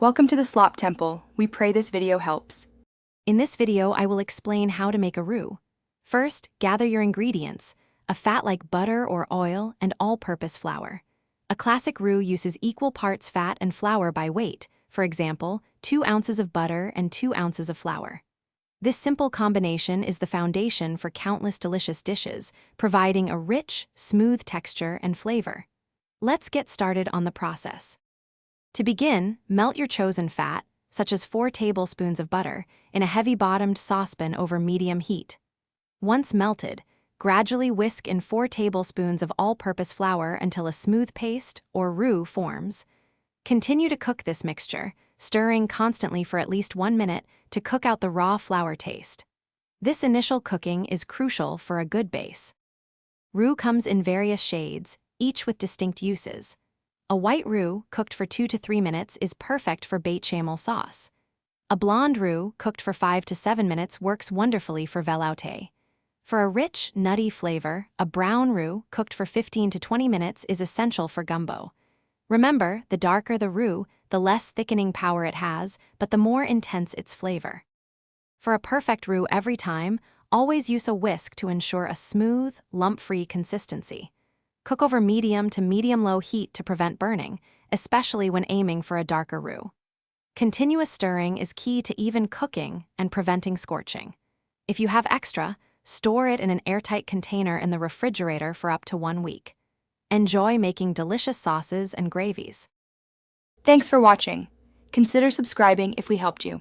Welcome to the Slop Temple. We pray this video helps. In this video, I will explain how to make a roux. First, gather your ingredients: a fat like butter or oil and all-purpose flour. A classic roux uses equal parts fat and flour by weight, for example, 2 ounces of butter and 2 ounces of flour. This simple combination is the foundation for countless delicious dishes, providing a rich, smooth texture and flavor. Let's get started on the process. To begin, melt your chosen fat, such as 4 tablespoons of butter, in a heavy-bottomed saucepan over medium heat. Once melted, gradually whisk in 4 tablespoons of all-purpose flour until a smooth paste, or roux, forms. Continue to cook this mixture, stirring constantly for at least 1 minute to cook out the raw flour taste. This initial cooking is crucial for a good base. Roux comes in various shades, each with distinct uses. A white roux, cooked for 2 to 3 minutes, is perfect for bechamel sauce. A blonde roux, cooked for 5 to 7 minutes, works wonderfully for velouté. For a rich, nutty flavor, a brown roux, cooked for 15 to 20 minutes, is essential for gumbo. Remember, the darker the roux, the less thickening power it has, but the more intense its flavor. For a perfect roux every time, always use a whisk to ensure a smooth, lump-free consistency. Cook over medium to medium-low heat to prevent burning, especially when aiming for a darker roux. Continuous stirring is key to even cooking and preventing scorching. If you have extra, store it in an airtight container in the refrigerator for up to 1 week. Enjoy making delicious sauces and gravies. Thanks for watching. Consider subscribing if we helped you.